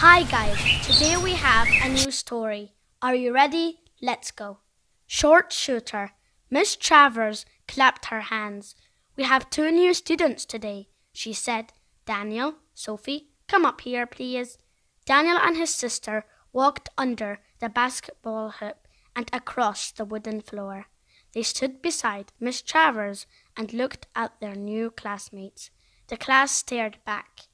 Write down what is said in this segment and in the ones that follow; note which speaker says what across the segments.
Speaker 1: Hi guys, today we have a new story. Are you ready? Let's go. Short shooter. Miss Travers clapped her hands. We have two new students today, she said. Daniel, Sophie, come up here, please. Daniel and his sister walked under the basketball hoop and across the wooden floor. They stood beside Miss Travers and looked at their new classmates. The class stared back.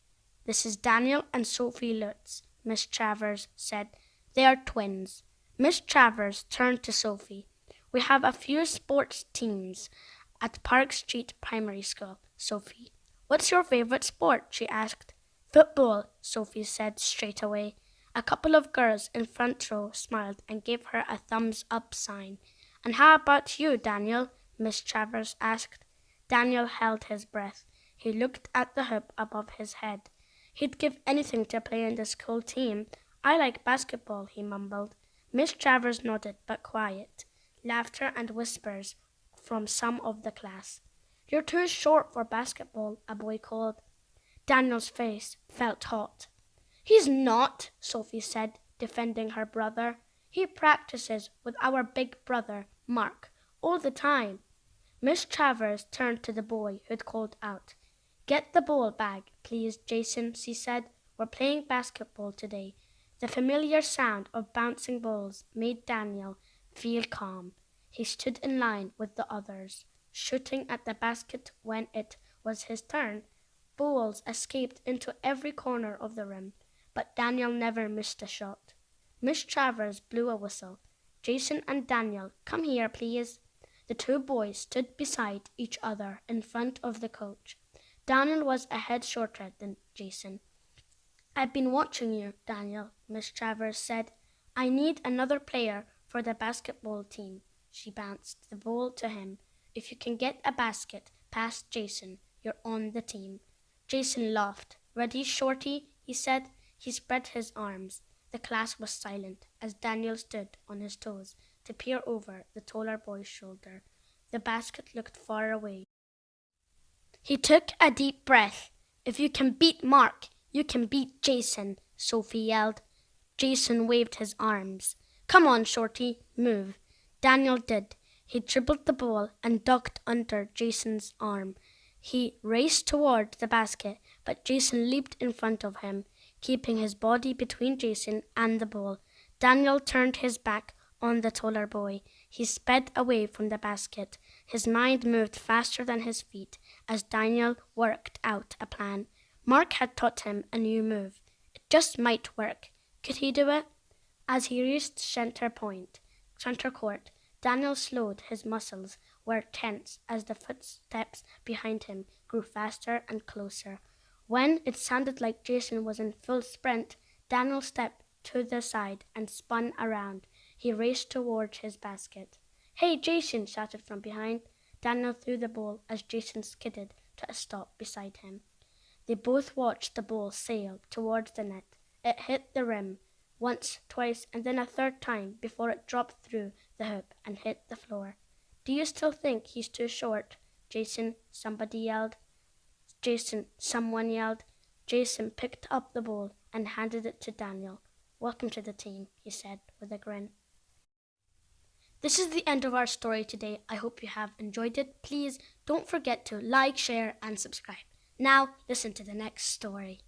Speaker 1: This is Daniel and Sophie Lutz, Miss Travers said. They are twins. Miss Travers turned to Sophie. We have a few sports teams at Park Street Primary School, Sophie. What's your favorite sport? She asked. Football, Sophie said straight away. A couple of girls in front row smiled and gave her a thumbs up sign. And how about you, Daniel? Miss Travers asked. Daniel held his breath. He looked at the hoop above his head. He'd give anything to play in the school team. I like basketball, he mumbled. Miss Travers nodded, but quiet. Laughter and whispers from some of the class. You're too short for basketball, a boy called. Daniel's face felt hot. He's not, Sophie said, defending her brother. He practices with our big brother, Mark, all the time. Miss Travers turned to the boy who'd called out. Get the ball bag, please, Jason, she said. We're playing basketball today. The familiar sound of bouncing balls made Daniel feel calm. He stood in line with the others, shooting at the basket when it was his turn. Balls escaped into every corner of the rim, but Daniel never missed a shot. Miss Travers blew a whistle. Jason and Daniel, come here, please. The two boys stood beside each other in front of the coach. Daniel was a head shorter than Jason. I've been watching you, Daniel, Miss Travers said. I need another player for the basketball team. She bounced the ball to him. If you can get a basket past Jason, you're on the team. Jason laughed. Ready, Shorty? He said. He spread his arms. The class was silent as Daniel stood on his toes to peer over the taller boy's shoulder. The basket looked far away. He took a deep breath. If you can beat Mark, you can beat Jason, Sophie yelled. Jason waved his arms. Come on, Shorty, move. Daniel did. He dribbled the ball and ducked under Jason's arm. He raced toward the basket, but Jason leaped in front of him, keeping his body between Jason and the ball. Daniel turned his back on the taller boy. He sped away from the basket. His mind moved faster than his feet as Daniel worked out a plan. Mark had taught him a new move. It just might work. Could he do it? As he reached center court, Daniel slowed. His muscles were tense as the footsteps behind him grew faster and closer. When it sounded like Jason was in full sprint, Daniel stepped to the side and spun around. He raced toward his basket. Hey, Jason, shouted from behind. Daniel threw the ball as Jason skidded to a stop beside him. They both watched the ball sail towards the net. It hit the rim once, twice, and then a third time before it dropped through the hoop and hit the floor. Do you still think he's too short? Jason, somebody yelled. Someone yelled. Jason picked up the ball and handed it to Daniel. Welcome to the team, he said with a grin. This is the end of our story today. I hope you have enjoyed it. Please don't forget to like, share, and subscribe. Now, listen to the next story.